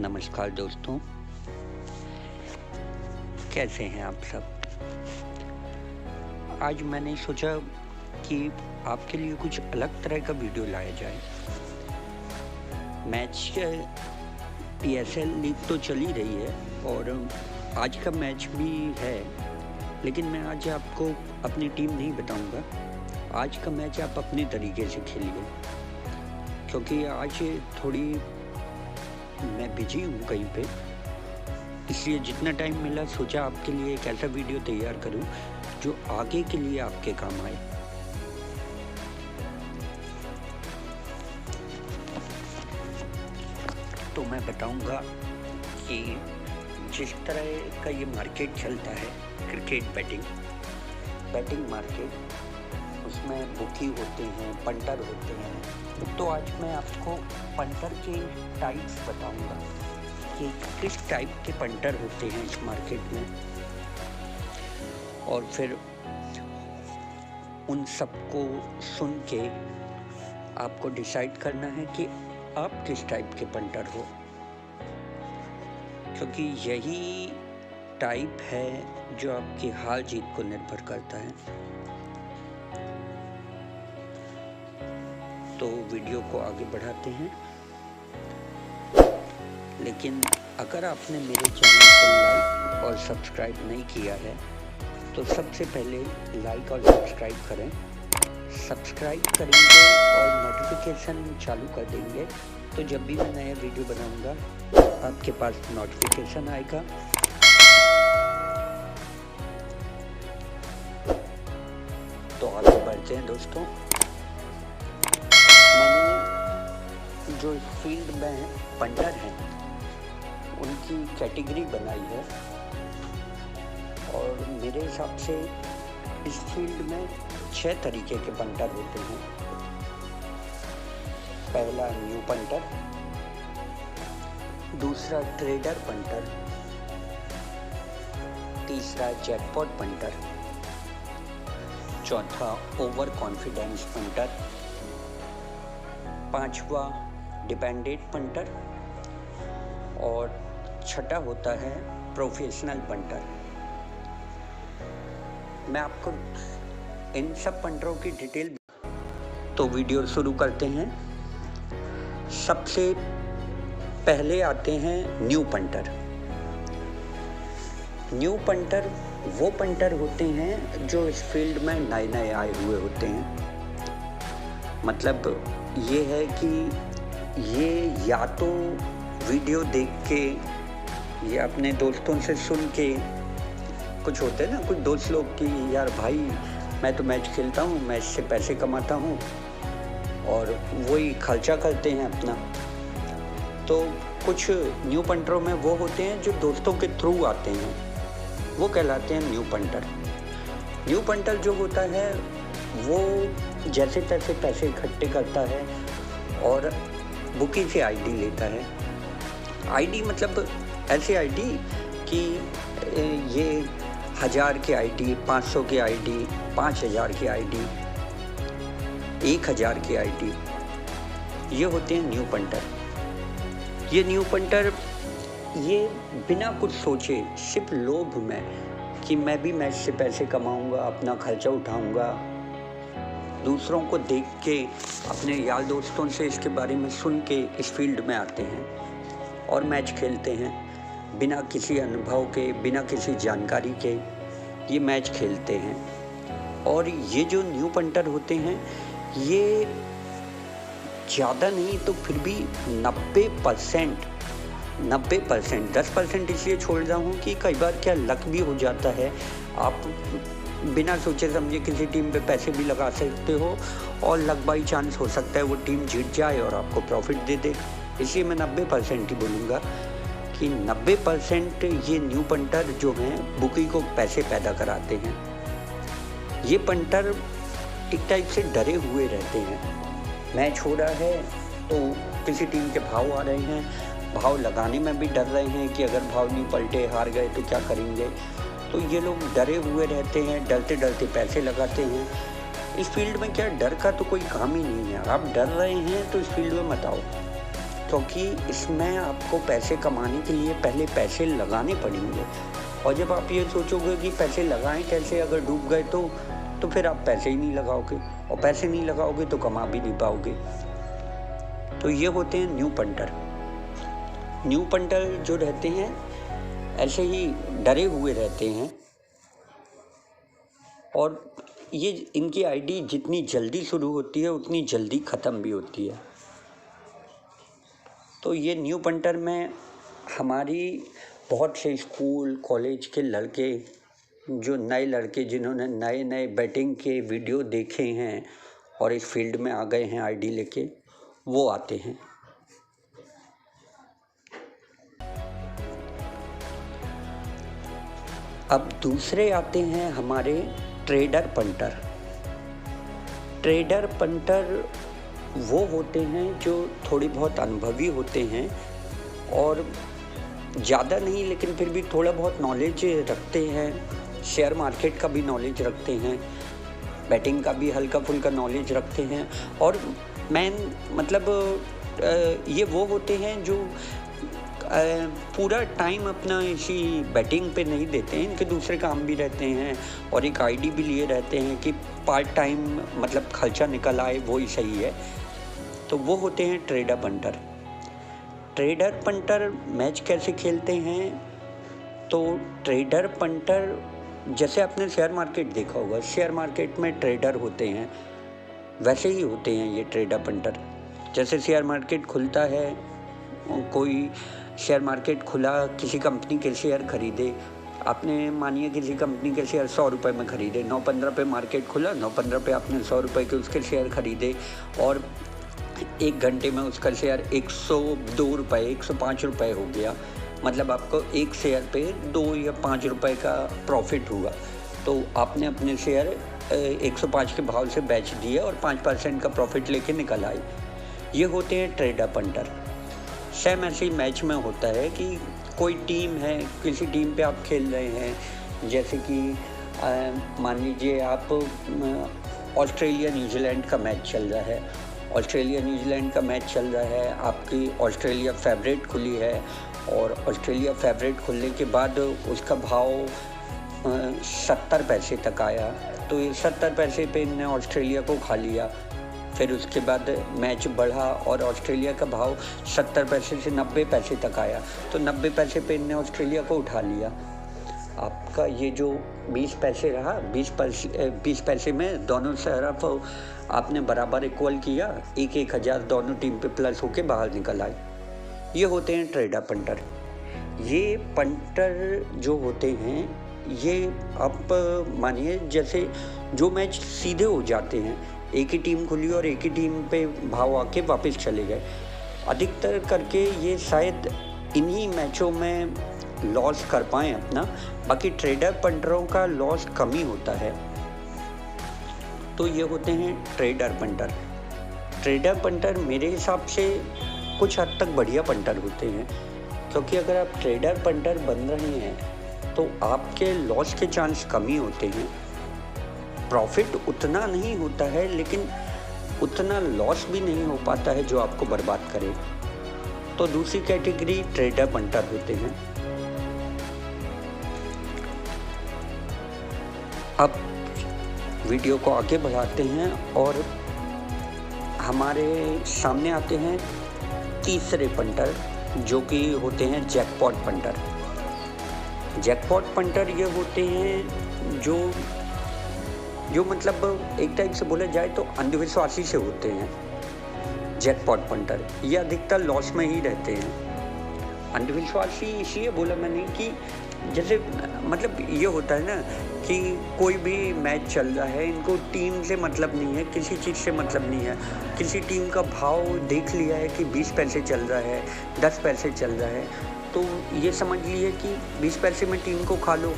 नमस्कार दोस्तों, कैसे हैं आप सब। आज मैंने सोचा कि आपके लिए कुछ अलग तरह का वीडियो लाया जाए। मैच PSL लीग तो चल ही रही है और आज का मैच भी है, लेकिन मैं आज आपको अपनी टीम नहीं बताऊंगा। आज का मैच आप अपने तरीके से खेलिए, क्योंकि आज थोड़ी मैं बिजी हूँ कहीं पे, इसलिए जितना टाइम मिला सोचा आपके लिए एक ऐसा वीडियो तैयार करूँ जो आगे के लिए आपके काम आए। तो मैं बताऊंगा कि जिस तरह का ये मार्केट चलता है, क्रिकेट बैटिंग मार्केट, उसमें बुकी होते हैं, पंटर होते हैं। तो आज मैं आपको पंटर के टाइप्स बताऊंगा कि किस टाइप के पंटर होते हैं इस मार्केट में, और फिर उन सबको सुन के आपको डिसाइड करना है कि आप किस टाइप के पंटर हो, क्योंकि यही टाइप है जो आपकी हार जीत को निर्भर करता है। तो वीडियो को आगे बढ़ाते हैं, लेकिन अगर आपने मेरे चैनल को लाइक और सब्सक्राइब नहीं किया है तो सबसे पहले लाइक और सब्सक्राइब करें। सब्सक्राइब करेंगे और नोटिफिकेशन चालू कर देंगे, तो जब भी मैं नया वीडियो बनाऊंगा आपके पास नोटिफिकेशन आएगा। तो आगे बढ़ते हैं दोस्तों। मैंने जो फील्ड में पंटर हैं उनकी कैटेगरी बनाई है, और मेरे हिसाब से इस फील्ड में 6 तरीके के पंटर होते हैं। पहला न्यू पंटर, दूसरा ट्रेडर पंटर, तीसरा जैकपॉट पंटर, चौथा ओवर कॉन्फिडेंस पंटर, पांचवा डिपेंडेंट पंटर, और छठा होता है प्रोफेशनल पंटर। मैं आपको इन सब पंटरों की डिटेल, तो वीडियो शुरू करते हैं। सबसे पहले आते हैं न्यू पंटर। न्यू पंटर वो पंटर होते हैं जो इस फील्ड में नए नए आए हुए होते हैं। मतलब ये है कि ये या तो वीडियो देख के या अपने दोस्तों से सुन के, कुछ होते हैं ना कुछ दोस्त लोग कि यार भाई मैं तो मैच खेलता हूँ, मैच से पैसे कमाता हूँ, और वही खर्चा करते हैं अपना। तो कुछ न्यू पंटरों में वो होते हैं जो दोस्तों के थ्रू आते हैं, वो कहलाते हैं न्यू पंटर। न्यू पंटर जो होता है वो जैसे तैसे पैसे इकट्ठे करता है और बुकी से आईडी लेता है। आईडी मतलब ऐसी आईडी कि ये 1000 की आईडी, 500 की आईडी, 5000 की आईडी, 1000 की आईडी, ये होते हैं न्यू पंटर। ये न्यू पंटर ये बिना कुछ सोचे, सिर्फ लोभ में कि मैं भी मैच से पैसे कमाऊंगा, अपना खर्चा उठाऊंगा, दूसरों को देख के, अपने यार दोस्तों से इसके बारे में सुन के इस फील्ड में आते हैं और मैच खेलते हैं। बिना किसी अनुभव के, बिना किसी जानकारी के ये मैच खेलते हैं। और ये जो न्यू पंटर होते हैं ये ज़्यादा नहीं तो फिर भी 90%, 10% इसलिए छोड़ रहा हूँ कि कई बार क्या लक भी हो जाता है। आप बिना सोचे समझे किसी टीम पे पैसे भी लगा सकते हो और लक बाई चांस हो सकता है वो टीम जीत जाए और आपको प्रॉफिट दे दे। इसलिए मैं 90% ही बोलूँगा कि 90% ये न्यू पंटर जो हैं बुकी को पैसे पैदा कराते हैं। ये पंटर एक टाइप से डरे हुए रहते हैं। मैच हो रहा है तो किसी टीम के भाव आ रहे हैं, भाव लगाने में भी डर रहे हैं कि अगर भाव नहीं पलटे, हार गए तो क्या करेंगे। तो ये लोग डरे हुए रहते हैं, डरते डरते पैसे लगाते हैं। इस फील्ड में क्या डर का तो कोई काम ही नहीं है। आप डर रहे हैं तो इस फील्ड में मत आओ। क्योंकि इसमें आपको पैसे कमाने के लिए पहले पैसे लगाने पड़ेंगे, और जब आप ये सोचोगे कि पैसे लगाएं कैसे, अगर डूब गए तो फिर आप पैसे ही नहीं लगाओगे, और पैसे नहीं लगाओगे तो कमा भी नहीं पाओगे। तो ये होते हैं न्यू पंटर। न्यू पंटर जो रहते हैं ऐसे ही डरे हुए रहते हैं, और ये इनकी आईडी जितनी जल्दी शुरू होती है उतनी जल्दी ख़त्म भी होती है। तो ये न्यू पंटर में हमारी बहुत से स्कूल कॉलेज के लड़के, जो नए लड़के जिन्होंने नए नए बैटिंग के वीडियो देखे हैं और इस फील्ड में आ गए हैं आईडी लेके, वो आते हैं। अब दूसरे आते हैं हमारे ट्रेडर पंटर। ट्रेडर पंटर वो होते हैं जो थोड़ी बहुत अनुभवी होते हैं और ज़्यादा नहीं लेकिन फिर भी थोड़ा बहुत नॉलेज रखते हैं, शेयर मार्केट का भी नॉलेज रखते हैं, बैटिंग का भी हल्का फुल्का नॉलेज रखते हैं, और ये वो होते हैं जो पूरा टाइम अपना इसी बैटिंग पे नहीं देते हैं, इनके दूसरे काम भी रहते हैं और एक आईडी भी लिए रहते हैं कि पार्ट टाइम मतलब खर्चा निकल आए, वो ही सही है। तो वो होते हैं trader punter. Trader punter match कैसे खेलते हैं? तो ट्रेडर पंटर जैसे आपने शेयर मार्केट देखा होगा, शेयर मार्केट में ट्रेडर होते हैं, वैसे ही होते हैं ये ट्रेडर पंटर। जैसे शेयर मार्केट खुलता है, कोई शेयर मार्केट खुला, किसी कंपनी के शेयर खरीदे, आपने मानिए किसी कंपनी के शेयर 100 रुपये में खरीदे, 9-15 पे मार्केट खुला, 9-15 पे आपने 100 रुपये के उसके शेयर खरीदे, और 1 घंटे में उसका शेयर 102 रुपये 105 रुपये हो गया, मतलब आपको एक शेयर पे 2 या 5 रुपये का प्रॉफिट हुआ। तो आपने अपने शेयर 105 के भाव से बेच दिए और 5% का प्रॉफिट लेके निकल आए। ये होते हैं ट्रेडर पंटर। सेम ऐसे ही मैच में होता है कि कोई टीम है, किसी टीम पे आप खेल रहे हैं, जैसे कि मान लीजिए आप ऑस्ट्रेलिया न्यूजीलैंड का मैच चल रहा है, ऑस्ट्रेलिया न्यूजीलैंड का मैच चल रहा है, आपकी ऑस्ट्रेलिया फेवरेट खुली है, और ऑस्ट्रेलिया फेवरेट खुलने के बाद उसका भाव 70 पैसे तक आया, तो ये 70 पैसे पे इन्होंने ऑस्ट्रेलिया को खा लिया। फिर उसके बाद मैच बढ़ा और ऑस्ट्रेलिया का भाव 70 पैसे से 90 पैसे तक आया, तो 90 पैसे पे इन्होंने ऑस्ट्रेलिया को उठा लिया। आपका ये जो 20 पैसे रहा, 20 पैसे में दोनों तरफ आपने बराबर इक्वल किया, 1,000 दोनों टीम पे प्लस होके बाहर निकल आए। ये होते हैं ट्रेडर पंटर। ये पंटर जो होते हैं, ये आप मानिए जैसे जो मैच सीधे हो जाते हैं, एक ही टीम खुली और एक ही टीम पे भाव आके वापस चले गए, अधिकतर करके ये शायद इन्हीं मैचों में लॉस कर पाएँ अपना, बाकी ट्रेडर पंटरों का लॉस कम ही होता है। तो ये होते हैं ट्रेडर पंटर। ट्रेडर पंटर मेरे हिसाब से कुछ हद तक बढ़िया पंटर होते हैं, क्योंकि अगर आप ट्रेडर पंटर बन रहे हैं तो आपके लॉस के चांस कम ही होते हैं। प्रॉफिट उतना नहीं होता है लेकिन उतना लॉस भी नहीं हो पाता है जो आपको बर्बाद करे। तो दूसरी कैटेगरी ट्रेडर पंटर होते हैं। अब वीडियो को आगे बढ़ाते हैं और हमारे सामने आते हैं तीसरे पंटर, जो कि होते हैं जैकपॉट पंटर। जैकपॉट पंटर ये होते हैं जो मतलब एक टाइप से बोला जाए तो अंधविश्वासी से होते हैं। जैकपॉट पंटर ये अधिकतर लॉस में ही रहते हैं। अंधविश्वासी इसलिए बोला मैंने कि जैसे मतलब ये होता है ना कि कोई भी मैच चल रहा है, इनको टीम से मतलब नहीं है, किसी चीज़ से मतलब नहीं है, किसी टीम का भाव देख लिया है कि 20 पैसे चल रहा है, 10 पैसे चल रहा है, तो ये समझ लिए कि 20 पैसे में टीम को खा लो,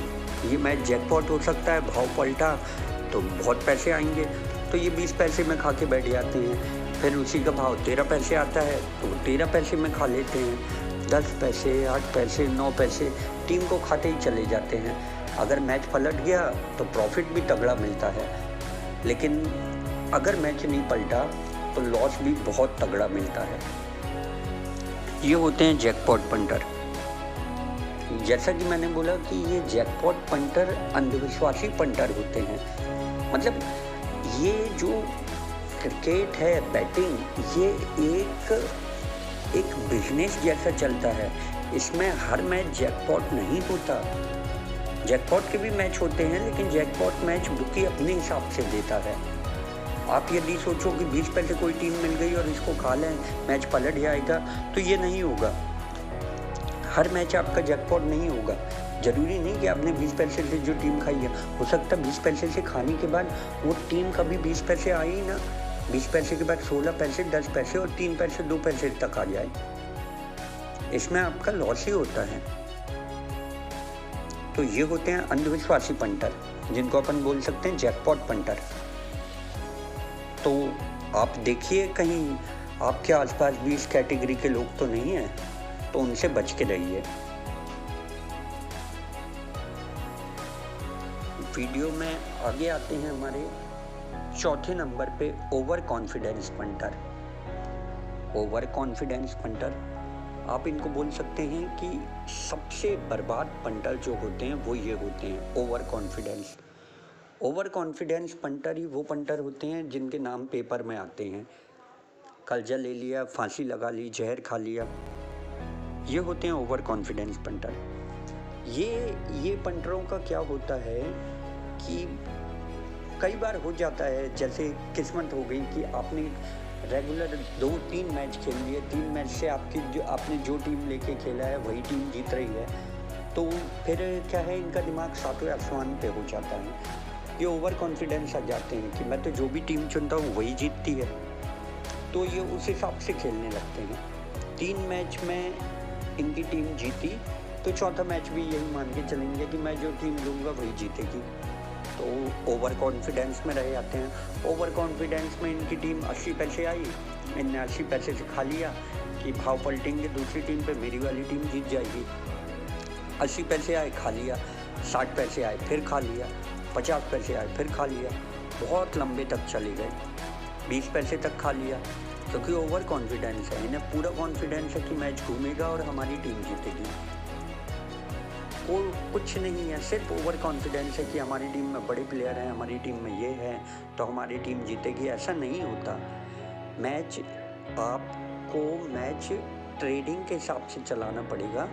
ये मैच जैकपॉट हो सकता है, भाव पलटा तो बहुत पैसे आएंगे, तो ये 20 पैसे में खा के बैठ जाते हैं। फिर उसी का भाव 13 पैसे आता है तो वो 13 पैसे में खा लेते हैं। 10 पैसे 8 पैसे 9 पैसे टीम को खाते ही चले जाते हैं। अगर मैच पलट गया तो प्रॉफिट भी तगड़ा मिलता है, लेकिन अगर मैच नहीं पलटा तो लॉस भी बहुत तगड़ा मिलता है। ये होते हैं जैकपॉट पंटर। जैसा कि मैंने बोला कि ये जैकपॉट पंटर अंधविश्वासी पंटर होते हैं। मतलब ये जो क्रिकेट है, बैटिंग, ये एक बिजनेस जैसा चलता है। इसमें हर मैच जैकपॉट नहीं होता। जैकपॉट के भी मैच होते हैं, लेकिन जैकपॉट मैच बुकी अपने हिसाब से देता है। आप यदि सोचो कि 20 पैसे कोई टीम मिल गई और इसको खा लें, मैच पलट जाएगा, तो ये नहीं होगा। हर मैच आपका जैकपॉट नहीं होगा। ज़रूरी नहीं कि आपने 20 पैसे से जो टीम खाई है, हो सकता है 20 पैसे से खाने के बाद वो टीम कभी 20 पैसे आई ही ना। 20 पैसे के बाद 16 पैसे, 10 पैसे और 3 पैसे 2 पैसे तक आ जाए। इसमें आपका लॉस ही होता है। तो ये होते हैं अंधविश्वासी पंटर, जिनको अपन बोल सकते हैं जैकपॉट पंटर। तो आप देखिए कहीं आपके आसपास भी इस कैटेगरी के लोग तो नहीं हैं, तो उनसे बच के रहिए। वीडियो में आगे आते हैं हमारे चौथे नंबर पे over confidence punter. Over confidence punter, आप इनको बोल सकते हैं कि सबसे बर्बाद पंटर जो होते हैं वो ये होते हैं over confidence. Over confidence punter ही वो पंटर होते हैं जिनके नाम पेपर में आते हैं। कर्जा ले लिया, फांसी लगा ली, जहर खा लिया, ये होते हैं ओवर कॉन्फिडेंस पंटर। ये पंटरों का क्या होता है कि कई बार हो जाता है, जैसे किस्मत हो गई कि आपने रेगुलर 2-3 मैच खेल लिए, 3 मैच से आपने जो टीम लेके खेला है वही टीम जीत रही है, तो फिर क्या है, इनका दिमाग सातवें आसमान पे हो जाता है। ये ओवर कॉन्फिडेंस आ जाते हैं कि मैं तो जो भी टीम चुनता हूँ वही जीतती है, तो ये उस हिसाब से खेलने लगते हैं। 3 मैच में इनकी टीम जीती, तो चौथा मैच भी यही मान के चलेंगे कि मैं जो टीम लूँगा वही जीतेगी। तो ओवर कॉन्फिडेंस में रह जाते हैं। ओवर कॉन्फिडेंस में इनकी टीम 80 पैसे आई, इनने 80 पैसे से खा लिया कि भाव पलटेंगे दूसरी टीम पे, मेरी वाली टीम जीत जाएगी। 80 पैसे आए, खा लिया। 60 पैसे आए, फिर खा लिया। 50 पैसे आए, फिर खा लिया। बहुत लंबे तक चले गए, 20 पैसे तक खा लिया, क्योंकि ओवर कॉन्फिडेंस है। इन्हें पूरा कॉन्फिडेंस है कि मैच घूमेगा और हमारी टीम जीतेगी। कुछ नहीं है, सिर्फ ओवर कॉन्फिडेंस है कि हमारी टीम में बड़े प्लेयर हैं, हमारी टीम में ये है तो हमारी टीम जीतेगी। ऐसा नहीं होता। मैच ट्रेडिंग के हिसाब से चलाना पड़ेगा।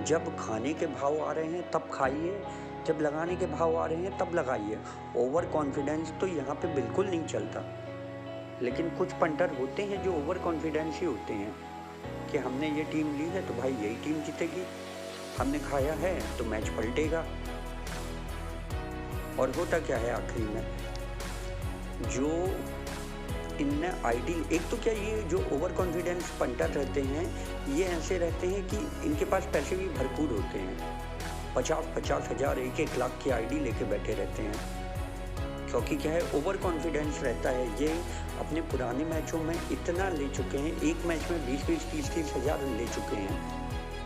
जब खाने के भाव आ रहे हैं तब खाइए, जब लगाने के भाव आ रहे हैं तब लगाइए। ओवर कॉन्फिडेंस तो यहाँ पे बिल्कुल नहीं चलता। लेकिन कुछ पंटर होते हैं जो ओवर कॉन्फिडेंस ही होते हैं कि हमने ये टीम ली है तो भाई यही टीम जीतेगी, हमने खाया है तो मैच पलटेगा। और होता क्या है आखिरी में, जो इनने आइडियल, एक तो क्या ये जो ओवर कॉन्फिडेंस पंटर रहते हैं ये ऐसे रहते हैं कि इनके पास पैसे भी भरपूर होते हैं। 50-50 हज़ार, 1-1 लाख की आईडी लेके बैठे रहते हैं। क्योंकि क्या है, ओवर कॉन्फिडेंस रहता है। ये अपने पुराने मैचों में इतना ले चुके हैं, एक मैच में 20-20, 30-30 हज़ार ले चुके हैं,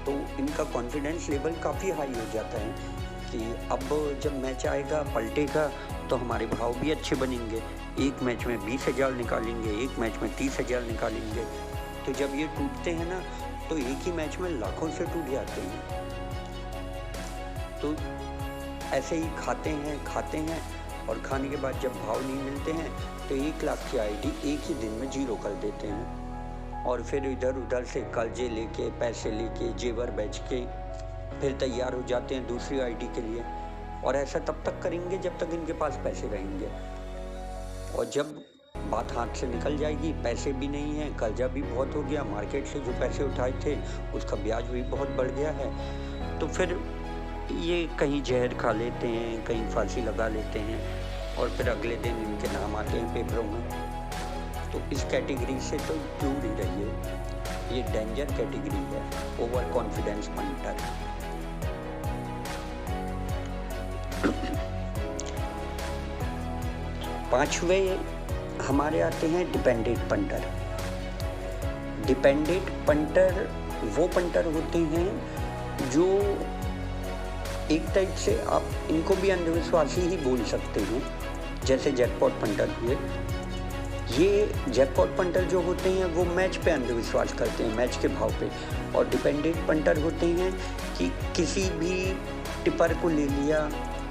तो इनका कॉन्फिडेंस लेवल काफ़ी हाई हो जाता है कि अब जब मैच आएगा पलटेगा तो हमारे भाव भी अच्छे बनेंगे। एक मैच में 20 हज़ार निकालेंगे, एक मैच में 30 हज़ार निकालेंगे। तो जब ये टूटते हैं ना, तो एक ही मैच में लाखों से टूट जाते हैं। तो ऐसे ही खाते हैं और खाने के बाद जब भाव नहीं मिलते हैं तो 1 लाख की आईडी एक ही दिन में 0 कर देते हैं। और फिर इधर उधर से कर्जे लेके, पैसे लेके, जेवर बेच के फिर तैयार हो जाते हैं दूसरी आईडी के लिए। और ऐसा तब तक करेंगे जब तक इनके पास पैसे रहेंगे। और जब बात हाथ से निकल जाएगी, पैसे भी नहीं हैं, कर्जा भी बहुत हो गया, मार्केट से जो पैसे उठाए थे उसका ब्याज भी बहुत बढ़ गया है, तो फिर ये कहीं जहर खा लेते हैं, कहीं फांसी लगा लेते हैं और फिर अगले दिन इनके नाम आते हैं पेपरों में। तो इस कैटेगरी से तो दूर ही रहिए। ये डेंजर कैटेगरी है, ओवर कॉन्फिडेंस पंटर। पांचवें हमारे आते हैं डिपेंडेंट पंटर। डिपेंडेंट पंटर वो पंटर होते हैं जो एक टाइप से आप इनको भी अंधविश्वासी ही बोल सकते हैं, जैसे जैकपॉट पंटर हुए। ये जैकपॉट पंटर जो होते हैं वो मैच पे अंधविश्वास करते हैं, मैच के भाव पे। और डिपेंडेंट पंटर होते हैं कि किसी भी टिपर को ले लिया,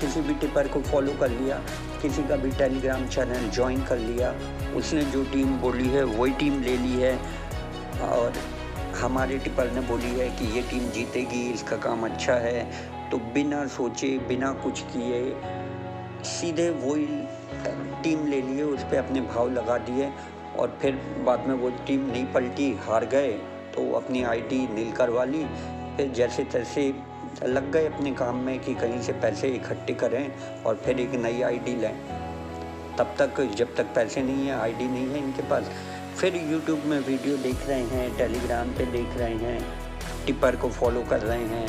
किसी भी टिपर को फॉलो कर लिया, किसी का भी टेलीग्राम चैनल ज्वाइन कर लिया, उसने जो टीम बोली है वही टीम ले ली है, और हमारे टिपर ने बोली है कि ये टीम जीतेगी, इसका काम अच्छा है, तो बिना सोचे बिना कुछ किए सीधे वही टीम ले लिए, उस पर अपने भाव लगा दिए, और फिर बाद में वो टीम नहीं पलटी, हार गए, तो अपनी आईडी नील करवा ली। फिर जैसे तैसे लग गए अपने काम में कि कहीं से पैसे इकट्ठे करें और फिर एक नई आईडी लें। तब तक जब तक पैसे नहीं है, आईडी नहीं है इनके पास, फिर यूट्यूब में वीडियो देख रहे हैं, टेलीग्राम पे देख रहे हैं, टिपर को फॉलो कर रहे हैं,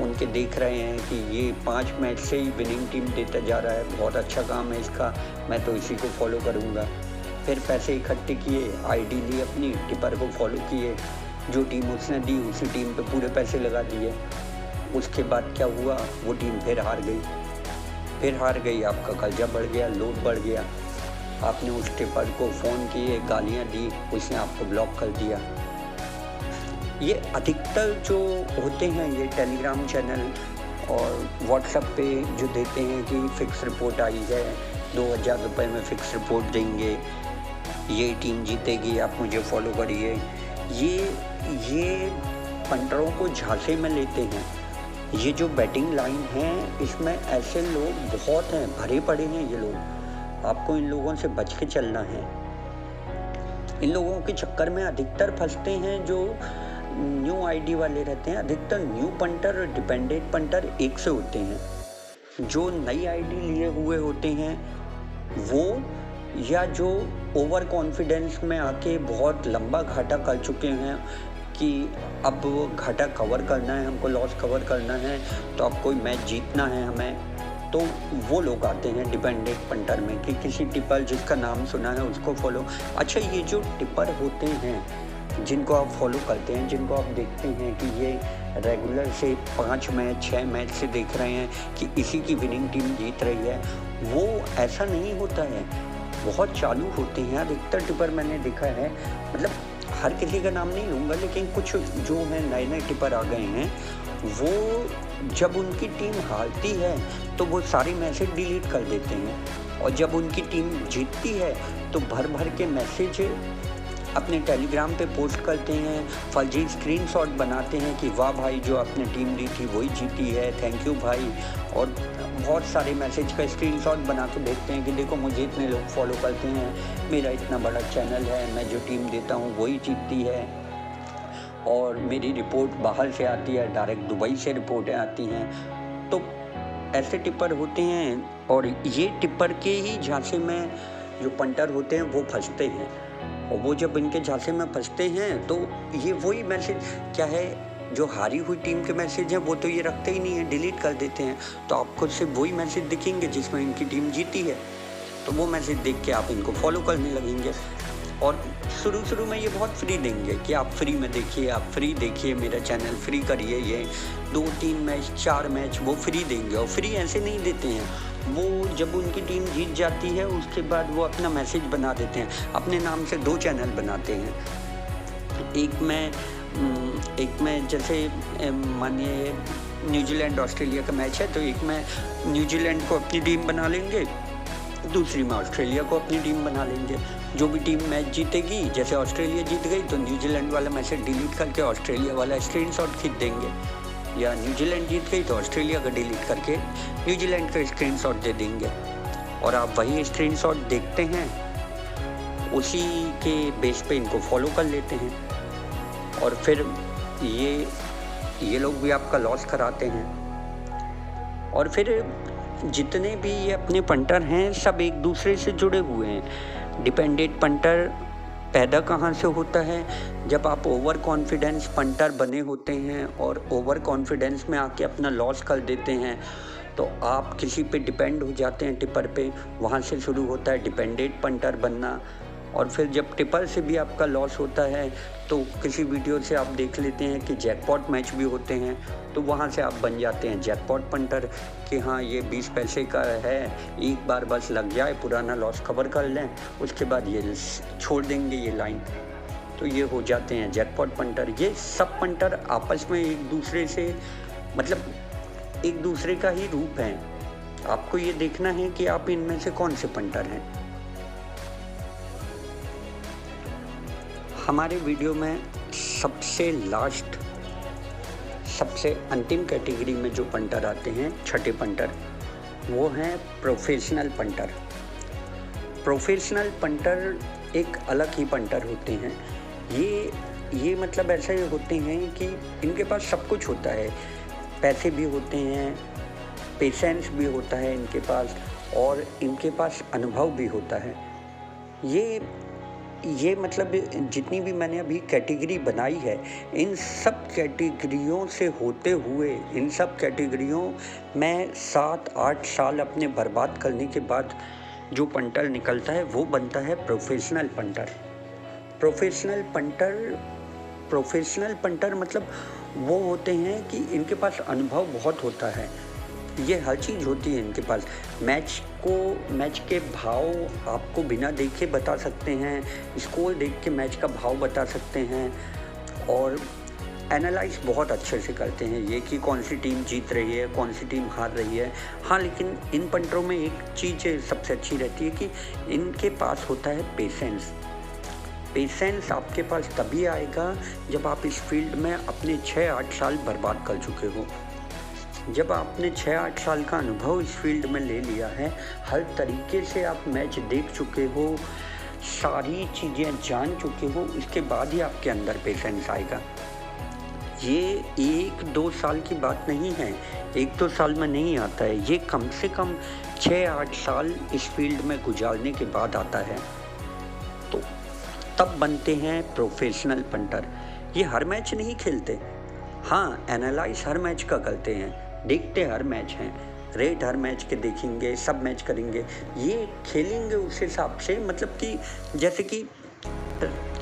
उनके देख रहे हैं कि ये 5 मैच से ही विनिंग टीम देता जा रहा है, बहुत अच्छा काम है इसका, मैं तो इसी को फॉलो करूँगा। फिर पैसे इकट्ठे किए, आईडी ली अपनी, टिपर को फॉलो किए, जो टीम उसने दी उसी टीम पे पूरे पैसे लगा दिए। उसके बाद क्या हुआ, वो टीम फिर हार गई, आपका कर्जा बढ़ गया, लोड बढ़ गया, आपने उस टिपर को फ़ोन किए, गालियाँ दी, उसने आपको ब्लॉक कर दिया। ये अधिकतर जो होते हैं ये टेलीग्राम चैनल और व्हाट्सएप पे जो देते हैं कि फ़िक्स रिपोर्ट आई है, 2000 रुपये में फ़िक्स रिपोर्ट देंगे, ये टीम जीतेगी, आप मुझे फॉलो करिए, ये पंटरों को झांसे में लेते हैं। ये जो बैटिंग लाइन है इसमें ऐसे लोग बहुत हैं, भरे पड़े हैं ये लोग, आपको इन लोगों से बच के चलना है। इन लोगों के चक्कर में अधिकतर फंसते हैं जो न्यू आईडी वाले रहते हैं। अधिकतर न्यू पंटर और डिपेंडेंट पंटर एक से होते हैं। जो नई आईडी लिए हुए होते हैं वो, या जो ओवर कॉन्फिडेंस में आके बहुत लंबा घाटा कर चुके हैं कि अब वो घाटा कवर करना है, हमको लॉस कवर करना है, तो अब कोई मैच जीतना है हमें, तो वो लोग आते हैं डिपेंडेंट पंटर में कि किसी टिपर जिसका नाम सुना है उसको फॉलो। अच्छा, ये जो टिपर होते हैं जिनको आप फॉलो करते हैं, जिनको आप देखते हैं कि ये रेगुलर से 5 मैच 6 मैच से देख रहे हैं कि इसी की विनिंग टीम जीत रही है, वो ऐसा नहीं होता है, बहुत चालू होते हैं अधिकतर टिपर मैंने देखा है। मतलब हर किसी का नाम नहीं लूँगा, लेकिन कुछ जो हैं नए टिपर आ गए हैं, वो जब उनकी टीम हारती है तो वो सारे मैसेज डिलीट कर देते हैं, और जब उनकी टीम जीतती है तो भर भर के मैसेज अपने टेलीग्राम पे पोस्ट करते हैं, फर्जी स्क्रीनशॉट बनाते हैं कि वाह भाई जो आपने टीम दी थी वही जीती है, थैंक यू भाई, और बहुत सारे मैसेज का स्क्रीनशॉट बना के भेजते हैं कि देखो मुझे इतने लोग फॉलो करते हैं, मेरा इतना बड़ा चैनल है, मैं जो टीम देता हूँ वही जीतती है, और मेरी रिपोर्ट बाहर से आती है, डायरेक्ट दुबई से रिपोर्टें आती हैं। तो ऐसे टिपर होते हैं, और ये टिपर के ही झांसे में जो पंटर होते हैं वो फंसते हैं, और वो जब इनके झांसे में फंसते हैं तो ये वही मैसेज, क्या है, जो हारी हुई टीम के मैसेज हैं वो तो ये रखते ही नहीं है, डिलीट कर देते हैं, तो आपको सिर्फ वही मैसेज दिखेंगे जिसमें इनकी टीम जीती है, तो वो मैसेज देख के आप इनको फॉलो करने लगेंगे। और शुरू में ये बहुत फ्री देंगे कि आप फ्री में देखिए, आप फ्री देखिए, मेरा चैनल फ्री करिए, ये 2-3 मैच 4 मैच वो फ्री देंगे। और फ्री ऐसे नहीं देते हैं, वो जब उनकी टीम जीत जाती है उसके बाद वो अपना मैसेज बना देते हैं, अपने नाम से 2 चैनल बनाते हैं। एक में जैसे मानिए न्यूजीलैंड ऑस्ट्रेलिया का मैच है, तो एक में न्यूजीलैंड को अपनी टीम बना लेंगे, दूसरी में ऑस्ट्रेलिया को अपनी टीम बना लेंगे। जो भी टीम मैच जीतेगी, जैसे ऑस्ट्रेलिया जीत गई तो न्यूजीलैंड वाला मैसेज डिलीट करके ऑस्ट्रेलिया वाला स्क्रीनशॉट खींच देंगे, या न्यूजीलैंड जीत गई तो ऑस्ट्रेलिया का डिलीट करके न्यूजीलैंड का स्क्रीनशॉट दे देंगे, और आप वही स्क्रीनशॉट देखते हैं, उसी के बेस पे इनको फॉलो कर लेते हैं, और फिर ये लोग भी आपका लॉस कराते हैं। और फिर जितने भी ये अपने पंटर हैं सब एक दूसरे से जुड़े हुए हैं। डिपेंडेंट पंटर पैदा कहाँ से होता है, जब आप ओवर कॉन्फिडेंस पंटर बने होते हैं और ओवर कॉन्फिडेंस में आके अपना लॉस कर देते हैं, तो आप किसी पे डिपेंड हो जाते हैं टिपर पे, वहाँ से शुरू होता है डिपेंडेंट पंटर बनना। और फिर जब टिपर से भी आपका लॉस होता है तो किसी वीडियो से आप देख लेते हैं कि जैकपॉट मैच भी होते हैं, तो वहाँ से आप बन जाते हैं जैकपॉट पंटर कि हाँ ये 20 पैसे का है, एक बार बस लग जाए, पुराना लॉस कवर कर लें, उसके बाद ये छोड़ देंगे ये लाइन, तो ये हो जाते हैं जैकपॉट पंटर। ये सब पंटर आपस में एक दूसरे से मतलब एक दूसरे का ही रूप है। आपको ये देखना है कि आप इनमें से कौन से पंटर हैं। हमारे वीडियो में सबसे लास्ट, सबसे अंतिम कैटेगरी में जो पंटर आते हैं, छठे पंटर, वो हैं प्रोफेशनल पंटर। प्रोफेशनल पंटर एक अलग ही पंटर होते हैं। ये मतलब ऐसे होते हैं कि इनके पास सब कुछ होता है, पैसे भी होते हैं, पेशेंस भी होता है इनके पास, और इनके पास अनुभव भी होता है। ये मतलब जितनी भी मैंने अभी कैटेगरी बनाई है, इन सब कैटेगरियों से होते हुए, इन सब कैटेगरियों में 7-8 साल अपने बर्बाद करने के बाद जो पंटर निकलता है वो बनता है प्रोफेशनल पंटर। प्रोफेशनल पंटर मतलब वो होते हैं कि इनके पास अनुभव बहुत होता है, ये हर चीज़ होती है इनके पास। मैच के भाव आपको बिना देखे बता सकते हैं, स्कोर देख के मैच का भाव बता सकते हैं, और एनालाइज बहुत अच्छे से करते हैं ये कि कौन सी टीम जीत रही है, कौन सी टीम हार रही है। हाँ, लेकिन इन पंटरों में एक चीज़ सबसे अच्छी रहती है कि इनके पास होता है पेशेंस। पेशेंस आपके पास तभी आएगा जब आप इस फील्ड में अपने 6-8 साल बर्बाद कर चुके हो। जब आपने 6-8 साल का अनुभव इस फील्ड में ले लिया है, हर तरीके से आप मैच देख चुके हो, सारी चीज़ें जान चुके हो, इसके बाद ही आपके अंदर पेशेंस आएगा। ये 1-2 साल की बात नहीं है, 1-2 साल में नहीं आता है, ये कम से कम 6-8 साल इस फील्ड में गुजारने के बाद आता है, तो तब बनते हैं प्रोफेशनल पंटर। ये हर मैच नहीं खेलते, हाँ एनालाइज हर मैच का करते हैं, देखते हर मैच हैं, रेट हर मैच के देखेंगे, सब मैच करेंगे, ये खेलेंगे उस हिसाब से, मतलब कि जैसे कि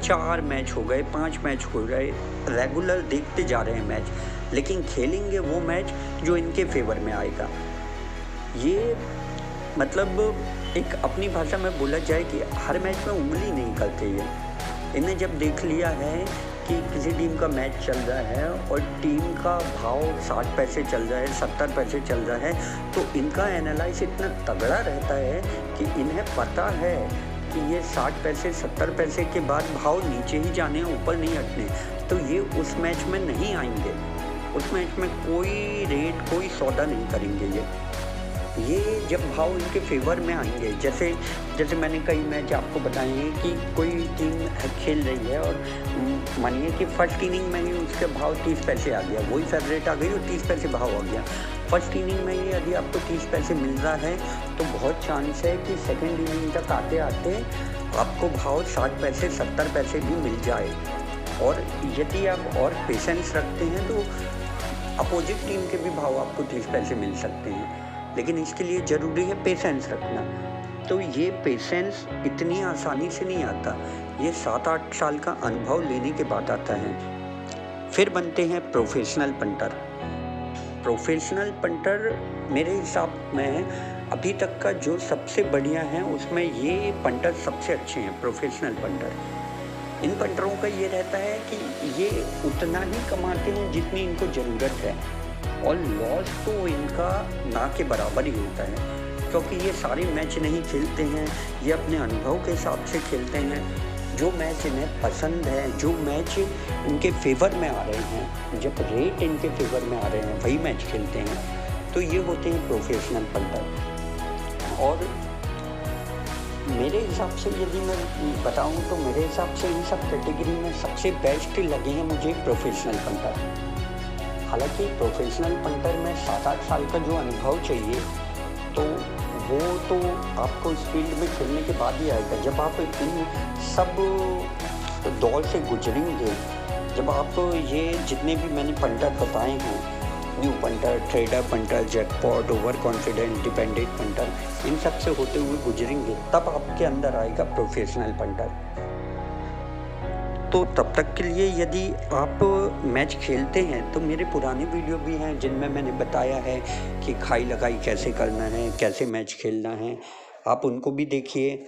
4 मैच हो गए, 5 मैच हो गए, रेगुलर देखते जा रहे हैं मैच, लेकिन खेलेंगे वो मैच जो इनके फेवर में आएगा। ये मतलब एक अपनी भाषा में बोला जाए कि हर मैच में उंगली नहीं करते ये। इन्हें जब देख लिया है कि किसी टीम का मैच चल रहा है और टीम का भाव 60 पैसे चल रहा है, 70 पैसे चल रहा है, तो इनका एनालाइज इतना तगड़ा रहता है कि इन्हें पता है कि ये 60 पैसे 70 पैसे के बाद भाव नीचे ही जाने, ऊपर नहीं हटने, तो ये उस मैच में नहीं आएंगे, उस मैच में कोई रेट, कोई सौदा नहीं करेंगे। ये जब भाव इनके फेवर में आएंगे, जैसे मैंने कई मैच आपको बताए हैं कि कोई टीम खेल रही है और मानिए कि फर्स्ट इनिंग में ही उसके भाव 30 पैसे आ गया, वही फेवरेट आ गई और 30 पैसे भाव आ गया। फर्स्ट इनिंग में ही यदि आपको 30 पैसे मिल रहा है तो बहुत चांस है कि सेकेंड इनिंग तक आते आते आपको भाव 60 पैसे 70 पैसे भी मिल जाए, और यदि आप और पेशेंस रखते हैं तो अपोजिट टीम के भी भाव आपको 30 पैसे मिल सकते हैं, लेकिन इसके लिए ज़रूरी है पेशेंस रखना। तो ये पेशेंस इतनी आसानी से नहीं आता, ये 7-8 साल का अनुभव लेने के बाद आता है। फिर बनते हैं प्रोफेशनल पंटर। प्रोफेशनल पंटर मेरे हिसाब में अभी तक का जो सबसे बढ़िया है उसमें ये पंटर सबसे अच्छे हैं, प्रोफेशनल पंटर। इन पंटरों का ये रहता है कि ये उतना ही कमाते हैं जितनी इनको ज़रूरत है, और लॉस तो इनका ना के बराबर ही होता है, क्योंकि ये सारे मैच नहीं खेलते हैं, ये अपने अनुभव के हिसाब से खेलते हैं। जो मैच इन्हें पसंद है, जो मैच इनके फेवर में आ रहे हैं, जब रेट इनके फेवर में आ रहे हैं, वही मैच खेलते हैं, तो ये होते हैं प्रोफेशनल पंटर। और मेरे हिसाब से यदि मैं बताऊं तो मेरे हिसाब से इन सब कैटेगरी में सबसे बेस्ट लगे हैं मुझे प्रोफेशनल पंटर। हालांकि प्रोफेशनल पंटर में 7-8 साल का जो अनुभव चाहिए तो वो तो आपको इस फील्ड में खेलने के बाद ही आएगा, जब आप इन सब दौर से गुजरेंगे, जब आप ये जितने भी मैंने पंटर बताए हैं new punter, trader punter, jackpot, over confident, dependent punter, इन सब से होते हुए गुजरेंगे, तब आपके अंदर आएगा प्रोफेशनल पंटर। तो तब तक के लिए यदि आप मैच खेलते हैं तो मेरे पुराने वीडियो भी हैं जिनमें मैंने बताया है कि खाई लगाई कैसे करना है, कैसे मैच खेलना है, आप उनको भी देखिए।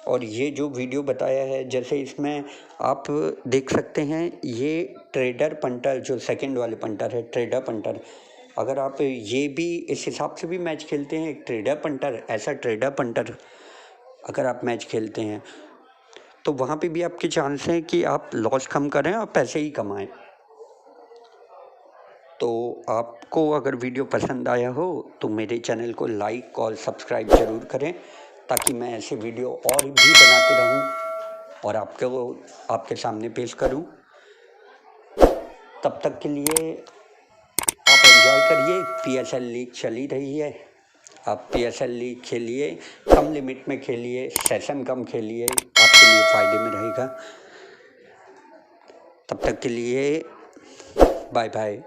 और ये जो वीडियो बताया है, जैसे इसमें आप देख सकते हैं, ये ट्रेडर पंटर जो सेकंड वाले पंटर है, ट्रेडर पंटर, अगर आप ये भी इस हिसाब से भी मैच खेलते हैं, एक ट्रेडर पंटर, ऐसा ट्रेडर पंटर अगर आप मैच खेलते हैं तो वहाँ पे भी आपके चांस हैं कि आप लॉस कम करें और पैसे ही कमाएं। तो आपको अगर वीडियो पसंद आया हो तो मेरे चैनल को लाइक और सब्सक्राइब ज़रूर करें, ताकि मैं ऐसे वीडियो और भी बनाते रहूं और आपके सामने पेश करूं। तब तक के लिए आप एंजॉय करिए। PSL लीग चली रही है, आप PSL लीग खेलिए, कम लिमिट में खेलिए, सेशन कम खेलिए, आपके लिए फ़ायदे में रहेगा। तब तक के लिए बाय बाय।